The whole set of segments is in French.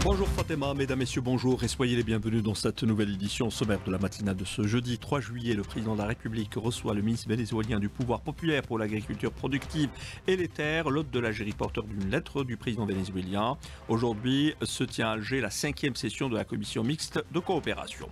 Bonjour Fatima, mesdames, messieurs, bonjour et soyez les bienvenus dans cette nouvelle édition sommaire de la matinale de ce jeudi 3 juillet. Le président de la République reçoit le ministre vénézuélien du pouvoir populaire pour l'agriculture productive et les terres, l'hôte de l'Algérie porteur d'une lettre du président vénézuélien. Aujourd'hui se tient à Alger la 5e session de la commission mixte de coopération.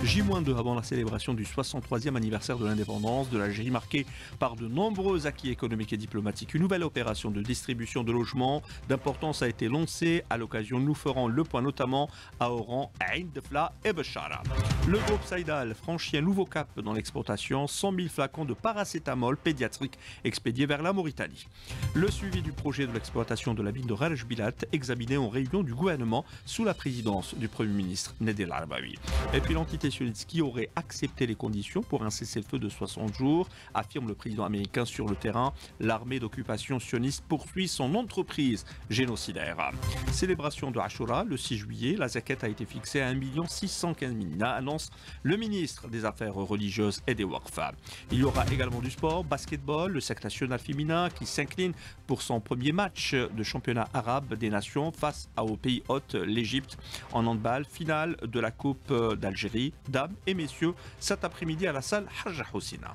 J-2 avant la célébration du 63e anniversaire de l'indépendance de l'Algérie marquée par de nombreux acquis économiques et diplomatiques. Une nouvelle opération de distribution de logements d'importance a été lancée. À l'occasion, nous ferons le point notamment à Oran, Ain Defla et Béchara. Le groupe Saïdal franchit un nouveau cap dans l'exportation. 100 000 flacons de paracétamol pédiatrique expédiés vers la Mauritanie. Le suivi du projet de l'exploitation de la mine de Rajbilat examiné en réunion du gouvernement sous la présidence du Premier ministre Nedel Arbaoui. Et puis l'entité sioniste qui aurait accepté les conditions pour un cessez-le-feu de 60 jours, affirme le président américain sur le terrain. L'armée d'occupation sioniste poursuit son entreprise génocidaire. Célébration de Ashura le 6 juillet, la zakat a été fixée à 1 615 000, annonce le ministre des Affaires religieuses et des Waqfa. Il y aura également du sport, basketball, le secte national féminin qui s'incline pour son premier match de championnat arabe des nations face au pays hôte, l'Égypte. En handball, finale de la Coupe d'Algérie, dames et messieurs, cet après-midi à la salle Hajj Houssina.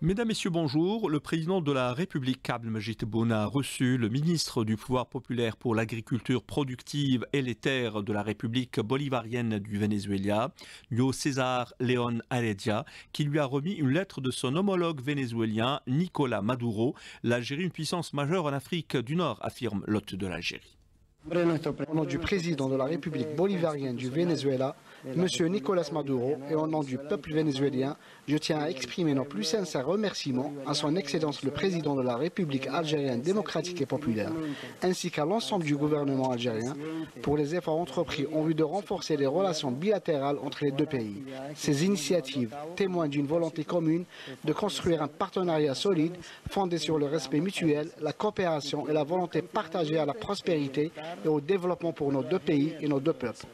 Mesdames, Messieurs, bonjour. Le président de la République, Abdelmadjid Tebboune, a reçu le ministre du pouvoir populaire pour l'agriculture productive et les terres de la République bolivarienne du Venezuela, Yo César León Heredia, qui lui a remis une lettre de son homologue vénézuélien, Nicolás Maduro. L'Algérie, une puissance majeure en Afrique du Nord, affirme l'hôte de l'Algérie. Au nom du président de la République bolivarienne du Venezuela, M. Nicolás Maduro, et au nom du peuple vénézuélien, je tiens à exprimer nos plus sincères remerciements à son Excellence le Président de la République algérienne démocratique et populaire, ainsi qu'à l'ensemble du gouvernement algérien, pour les efforts entrepris en vue de renforcer les relations bilatérales entre les deux pays. Ces initiatives témoignent d'une volonté commune de construire un partenariat solide, fondé sur le respect mutuel, la coopération et la volonté partagée à la prospérité et au développement pour nos deux pays et nos deux peuples.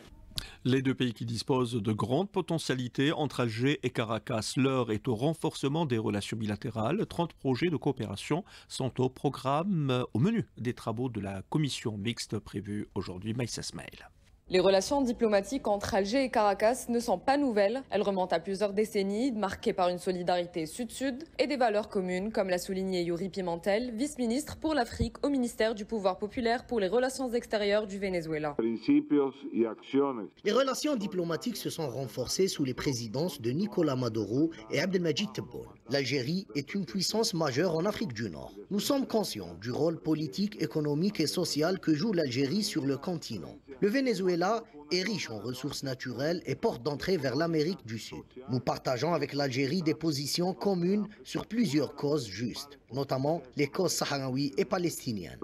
Les deux pays qui disposent de grandes potentialités entre Alger et Caracas. L'heure est au renforcement des relations bilatérales. 30 projets de coopération sont au programme, au menu des travaux de la commission mixte prévue aujourd'hui. Maïssa Smaïl. Les relations diplomatiques entre Alger et Caracas ne sont pas nouvelles. Elles remontent à plusieurs décennies, marquées par une solidarité sud-sud et des valeurs communes, comme l'a souligné Yuri Pimentel, vice-ministre pour l'Afrique au ministère du pouvoir populaire pour les relations extérieures du Venezuela. Les relations diplomatiques se sont renforcées sous les présidences de Nicolás Maduro et Abdelmadjid Tebboune. L'Algérie est une puissance majeure en Afrique du Nord. Nous sommes conscients du rôle politique, économique et social que joue l'Algérie sur le continent. Le Venezuela est riche en ressources naturelles et porte d'entrée vers l'Amérique du Sud. Nous partageons avec l'Algérie des positions communes sur plusieurs causes justes, notamment les causes sahraouies et palestiniennes.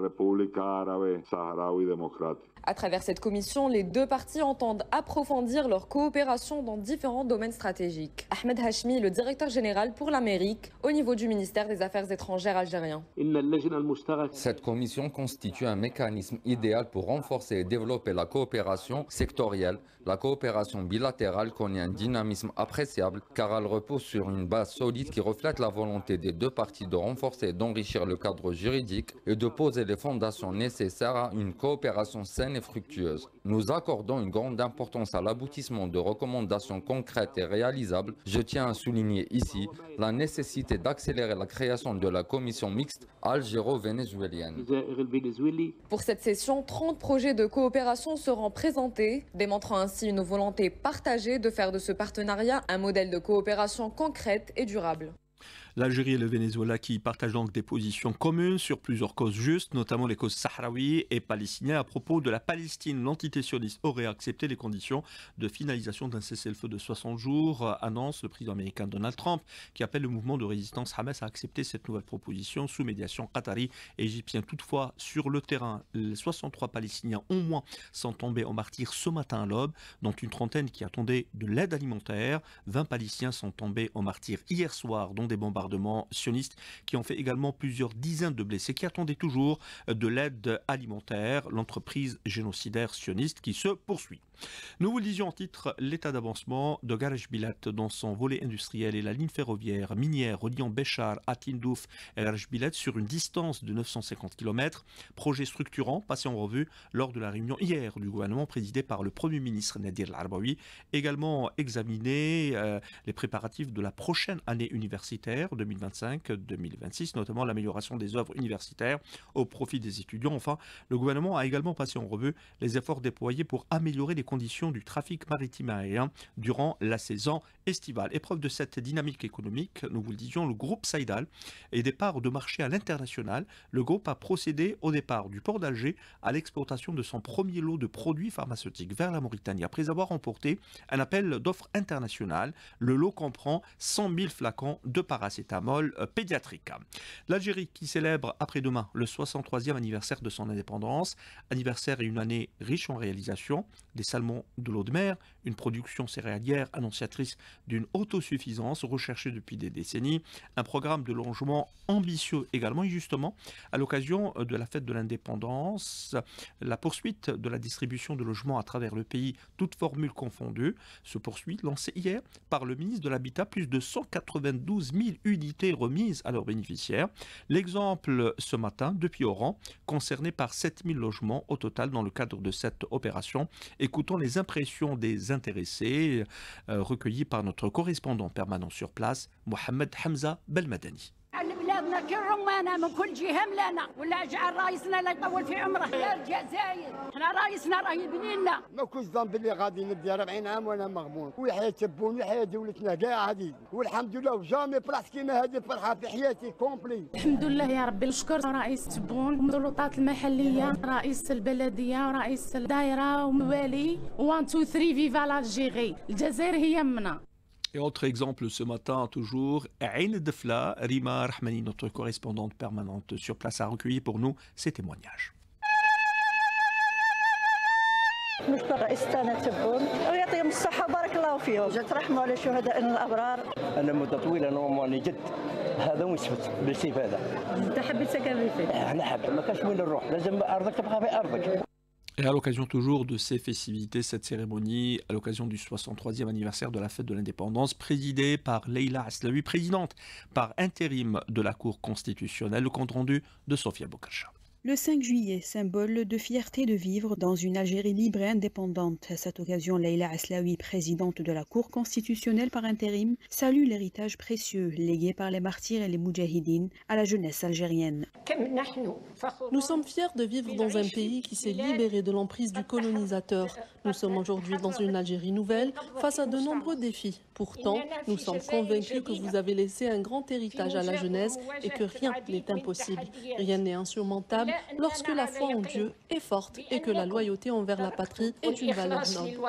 À travers cette commission, les deux parties entendent approfondir leur coopération dans différents domaines stratégiques. Ahmed Hashmi, le directeur général pour l'Amérique, au niveau du ministère des Affaires étrangères algérien. Cette commission constitue un mécanisme idéal pour renforcer et développer la coopération sectorielle. La coopération bilatérale connaît un dynamisme appréciable car elle repose sur une base solide qui reflète la volonté des deux parties de renforcer et d'enrichir le cadre juridique et de poser les fondations nécessaires à une coopération saine et fructueuse. Nous accordons une grande importance à l'aboutissement de recommandations concrètes et réalisables. Je tiens à souligner ici la nécessité d'accélérer la création de la commission mixte algéro-vénézuélienne. Pour cette session, 30 projets de coopération seront présentés, démontrant ainsi une volonté partagée de faire de ce partenariat un modèle de coopération concrète et durable. L'Algérie et le Venezuela qui partagent donc des positions communes sur plusieurs causes justes, notamment les causes sahraouies et palestiniennes. À propos de la Palestine, l'entité sioniste aurait accepté les conditions de finalisation d'un cessez-le-feu de 60 jours, annonce le président américain Donald Trump, qui appelle le mouvement de résistance Hamas à accepter cette nouvelle proposition sous médiation qatari et égyptienne. Toutefois, sur le terrain, les 63 Palestiniens au moins sont tombés en martyrs ce matin à l'aube, dont une trentaine qui attendaient de l'aide alimentaire. 20 Palestiniens sont tombés en martyrs hier soir, dont des bombardements bombardements sionistes qui ont fait également plusieurs dizaines de blessés qui attendaient toujours de l'aide alimentaire. L'entreprise génocidaire sioniste qui se poursuit. Nous vous le disions en titre, l'état d'avancement de Garage Bilat dans son volet industriel et la ligne ferroviaire minière reliant Béchar à Tindouf et Garage Bilat sur une distance de 950 km. Projet structurant passé en revue lors de la réunion hier du gouvernement présidé par le Premier ministre Nadir El-Arbaoui. Également examiné les préparatifs de la prochaine année universitaire 2025-2026, notamment l'amélioration des œuvres universitaires au profit des étudiants. Enfin, le gouvernement a également passé en revue les efforts déployés pour améliorer les conditions du trafic maritime aérien durant la saison estivale. Épreuve de cette dynamique économique, nous vous le disions, le groupe Saïdal et des parts de marché à l'international. Le groupe a procédé au départ du port d'Alger à l'exportation de son premier lot de produits pharmaceutiques vers la Mauritanie après avoir remporté un appel d'offres international. Le lot comprend 100 000 flacons de paracétamol pédiatrique. L'Algérie qui célèbre après-demain le 63e anniversaire de son indépendance, anniversaire et une année riche en réalisations, des salmons de l'eau de mer, une production céréalière annonciatrice d'une autosuffisance recherchée depuis des décennies, un programme de logement ambitieux également et justement à l'occasion de la fête de l'indépendance, la poursuite de la distribution de logements à travers le pays, toutes formules confondues, se poursuit, lancée hier par le ministre de l'Habitat, plus de 192 000 unités remises à leurs bénéficiaires. L'exemple ce matin depuis Oran, concerné par 7 000 logements au total dans le cadre de cette opération. Écoutons les impressions des intéressés recueillies par notre correspondant permanent sur place, Mohamed Hamza Belmadani. بلادنا كل رمانة من كل جهة ملانا ولا جعل رايسنا لا يطول في عمره يا الجزائر احنا رايسنا راه يبني لنا ما كنتش ظن باللي غادي نبدا 40 عام وانا مغبون ويحيى تبون ويحيى دولتنا كاع هذه والحمد لله وجامي فرحت كيما هذه الفرحه في حياتي كومبلي. الحمد لله يا ربي نشكر رئيس تبون والسلطات المحليه رئيس البلديه ورئيس الدائره وموالي 1 2 3 فيفا l'Algérie الجزائر هي منا. Et autre exemple ce matin, toujours, Aïn Defla, Rima Rahmani, notre correspondante permanente sur place, a recueilli pour nous ces témoignages. نشكر رئيس تاعنا تبون ويعطيهم الصحة وبارك الله فيهم، جات رحمة على شهدائنا الأبرار. أنا مدة طويلة نورمالي جد هذا ويثبت بالاستفادة. أنت حبيت سكن فيه؟ أنا حاب ما كاش وين نروح، لازم أرضك تبقى في أرضك. Et à l'occasion toujours de ces festivités, cette cérémonie, à l'occasion du 63e anniversaire de la fête de l'indépendance, présidée par Leïla Aslaoui, présidente par intérim de la Cour constitutionnelle, le compte rendu de Sofia Boukacha. Le 5 juillet, symbole de fierté de vivre dans une Algérie libre et indépendante. À cette occasion, Leïla Aslaoui, présidente de la Cour constitutionnelle par intérim, salue l'héritage précieux légué par les martyrs et les moudjahidines à la jeunesse algérienne. Nous sommes fiers de vivre dans un pays qui s'est libéré de l'emprise du colonisateur. Nous sommes aujourd'hui dans une Algérie nouvelle, face à de nombreux défis. Pourtant, nous sommes convaincus que vous avez laissé un grand héritage à la jeunesse et que rien n'est impossible. Rien n'est insurmontable lorsque la foi en Dieu est forte et que la loyauté envers la patrie est une valeur noble.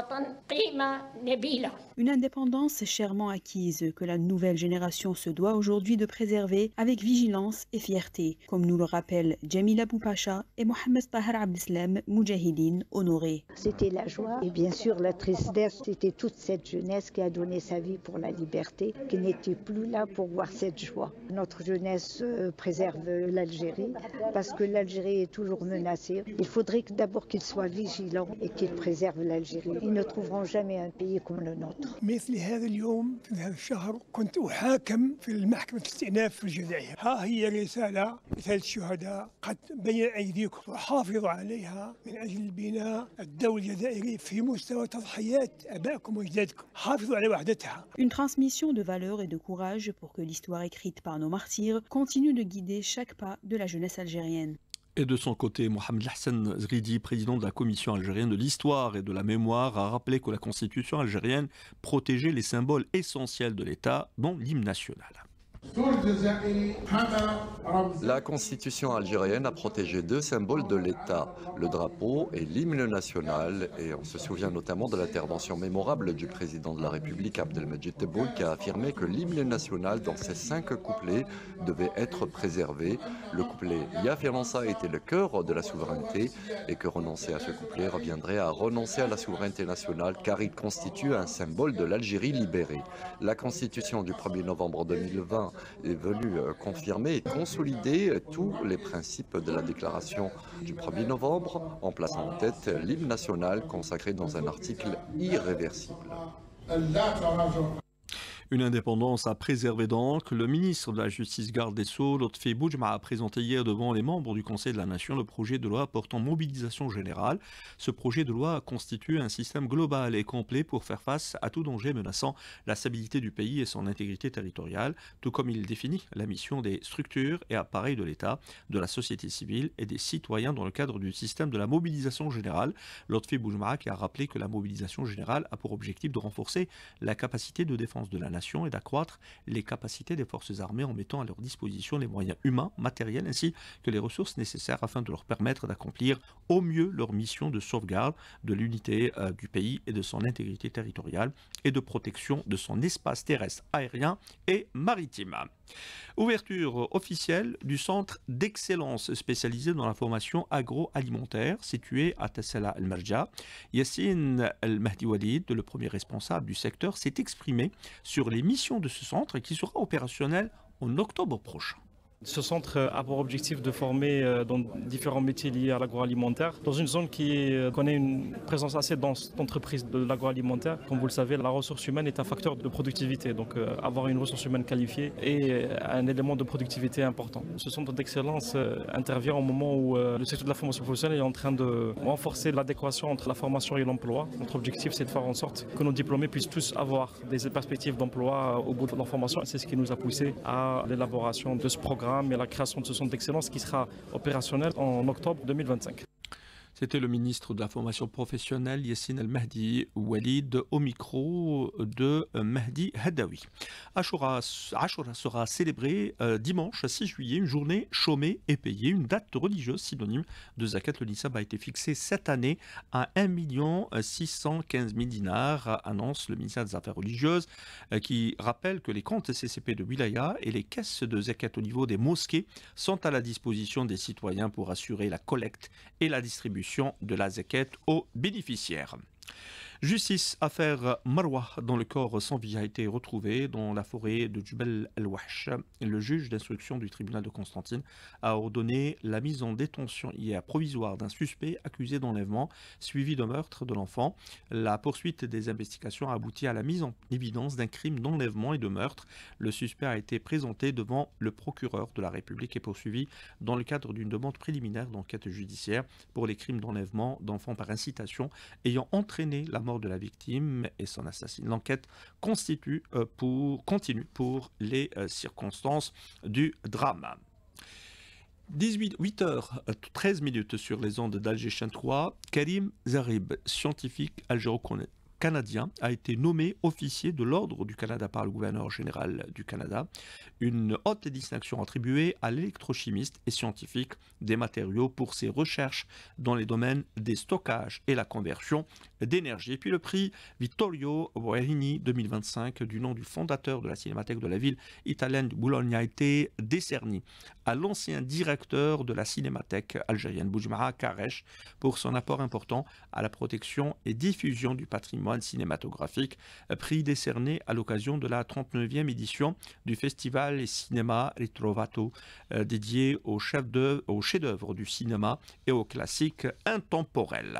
Une indépendance chèrement acquise que la nouvelle génération se doit aujourd'hui de préserver avec vigilance et fierté, comme nous le rappellent Jamila Boupacha et Mohamed Tahar Abdeslam, moudjahidine honorés. C'était la joie et bien sûr la tristesse, c'était toute cette jeunesse qui a donné sa vie pour la liberté, qui n'était plus là pour voir cette joie. Notre jeunesse préserve l'Algérie parce que l'Algérie est toujours menacée. Il faudrait d'abord qu'ils soient vigilants et qu'ils préservent l'Algérie. Ils ne trouveront jamais un pays comme le nôtre. مثل هذا اليوم في هذا الشهر كنت أحاكم في المحكمة الاستئناف في الجزائر. ها هي رسالة لثلاث شهداء قد بين أيديكم وحافظوا عليها من أجل بناء الدولة الجزائرية في مستوى تضحيات أبائكم وأجدادكم. حافظوا على وحدتها. Une transmission de valeurs et de courage pour que l'histoire écrite par nos martyrs continue de guider chaque pas de la jeunesse algérienne. Et de son côté, Mohamed Hassan Zridi, président de la Commission algérienne de l'histoire et de la mémoire, a rappelé que la Constitution algérienne protégeait les symboles essentiels de l'État, dont l'hymne national. La constitution algérienne a protégé deux symboles de l'État, le drapeau et l'hymne national, et on se souvient notamment de l'intervention mémorable du président de la République Abdelmadjid Tebboune qui a affirmé que l'hymne national dans ses 5 couplets devait être préservé. Le couplet Ya Firança était le cœur de la souveraineté et que renoncer à ce couplet reviendrait à renoncer à la souveraineté nationale car il constitue un symbole de l'Algérie libérée. La constitution du 1er novembre 2020 est venu confirmer et consolider tous les principes de la déclaration du 1er novembre, en plaçant en tête l'hymne national consacré dans un article irréversible. Une indépendance à préserver donc. Le ministre de la Justice, garde des Sceaux, Lotfi Boujma, a présenté hier devant les membres du Conseil de la Nation le projet de loi portant mobilisation générale. Ce projet de loi constitue un système global et complet pour faire face à tout danger menaçant la stabilité du pays et son intégrité territoriale, tout comme il définit la mission des structures et appareils de l'État, de la société civile et des citoyens dans le cadre du système de la mobilisation générale. Lotfi Boujma qui a rappelé que la mobilisation générale a pour objectif de renforcer la capacité de défense de la nation et d'accroître les capacités des forces armées en mettant à leur disposition les moyens humains, matériels ainsi que les ressources nécessaires afin de leur permettre d'accomplir au mieux leur mission de sauvegarde de l'unité du pays et de son intégrité territoriale et de protection de son espace terrestre, aérien et maritime. Ouverture officielle du centre d'excellence spécialisé dans la formation agroalimentaire situé à Tassala El-Marja. Yassine El-Mahdi Walid, le premier responsable du secteur, s'est exprimé sur les missions de ce centre qui sera opérationnel en octobre prochain. Ce centre a pour objectif de former dans différents métiers liés à l'agroalimentaire, dans une zone qui connaît une présence assez dense d'entreprises de l'agroalimentaire. Comme vous le savez, la ressource humaine est un facteur de productivité, donc avoir une ressource humaine qualifiée est un élément de productivité important. Ce centre d'excellence intervient au moment où le secteur de la formation professionnelle est en train de renforcer l'adéquation entre la formation et l'emploi. Notre objectif, c'est de faire en sorte que nos diplômés puissent tous avoir des perspectives d'emploi au bout de leur formation. C'est ce qui nous a poussé à l'élaboration de ce programme et la création de ce centre d'excellence qui sera opérationnel en octobre 2025. C'était le ministre de la formation professionnelle, Yassine El-Mahdi Walid, au micro de Mahdi Haddaoui. Ashura sera célébré dimanche 6 juillet, une journée chômée et payée. Une date religieuse synonyme de Zakat. Le Nissab a été fixé cette année à 1 615 000 dinars, annonce le ministère des Affaires religieuses, qui rappelle que les comptes CCP de Wilaya et les caisses de Zakat au niveau des mosquées sont à la disposition des citoyens pour assurer la collecte et la distribution de la zakat aux bénéficiaires. Justice, affaire Marwa, dont le corps sans vie a été retrouvé dans la forêt de Jbel El-Wahsh. Le juge d'instruction du tribunal de Constantine a ordonné la mise en détention hier provisoire d'un suspect accusé d'enlèvement suivi de meurtre de l'enfant. La poursuite des investigations a abouti à la mise en évidence d'un crime d'enlèvement et de meurtre. Le suspect a été présenté devant le procureur de la République et poursuivi dans le cadre d'une demande préliminaire d'enquête judiciaire pour les crimes d'enlèvement d'enfants par incitation ayant entraîné la mort de la victime et son assassin. L'enquête continue pour les circonstances du drame. 8h13 sur les ondes d'Alger Chaîne 3, Karim Zarib, scientifique algéro-canadien, a été nommé officier de l'Ordre du Canada par le gouverneur général du Canada, une haute distinction attribuée à l'électrochimiste et scientifique des matériaux pour ses recherches dans les domaines des stockages et la conversion d'énergie. Et puis le prix Vittorio Guerini 2025 du nom du fondateur de la Cinémathèque de la ville italienne de Boulogne a été décerné à l'ancien directeur de la Cinémathèque algérienne Boujma Karesh pour son apport important à la protection et diffusion du patrimoine cinématographique, prix décerné à l'occasion de la 39e édition du festival Cinéma Ritrovato dédié aux chefs-d'œuvre du cinéma et aux classiques intemporels.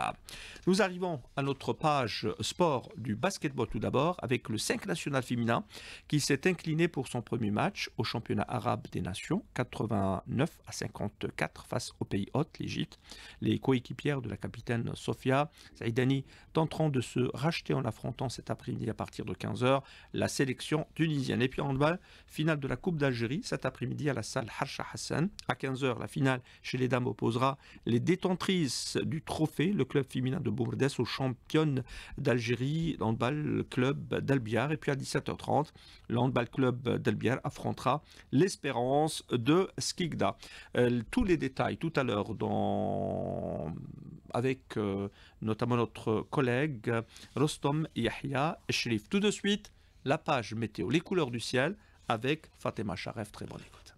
Nous arrivons à notre page sport du basketball tout d'abord avec le 5 national féminin qui s'est incliné pour son premier match au championnat arabe des nations 89-54 face au pays hôte, l'Égypte. Les coéquipières de la capitaine Sofia Saïdani tenteront de se racheter en affrontant cet après-midi à partir de 15h la sélection tunisienne. Et puis en handball, finale de la Coupe d'Algérie cet après-midi à la salle Harsha Hassan. À 15h, la finale chez les dames opposera les détentrices du trophée, le club féminin de Boumerdès, aux championnes d'Algérie, le handball club d'Albiar. Et puis à 17h30, le handball club d'Albiar affrontera l'Espérance de Skikda. Tous les détails tout à l'heure avec notamment notre collègue Rostom Yahya Shrif. Tout de suite, la page météo, les couleurs du ciel avec Fatima Charef. Très bonne écoute.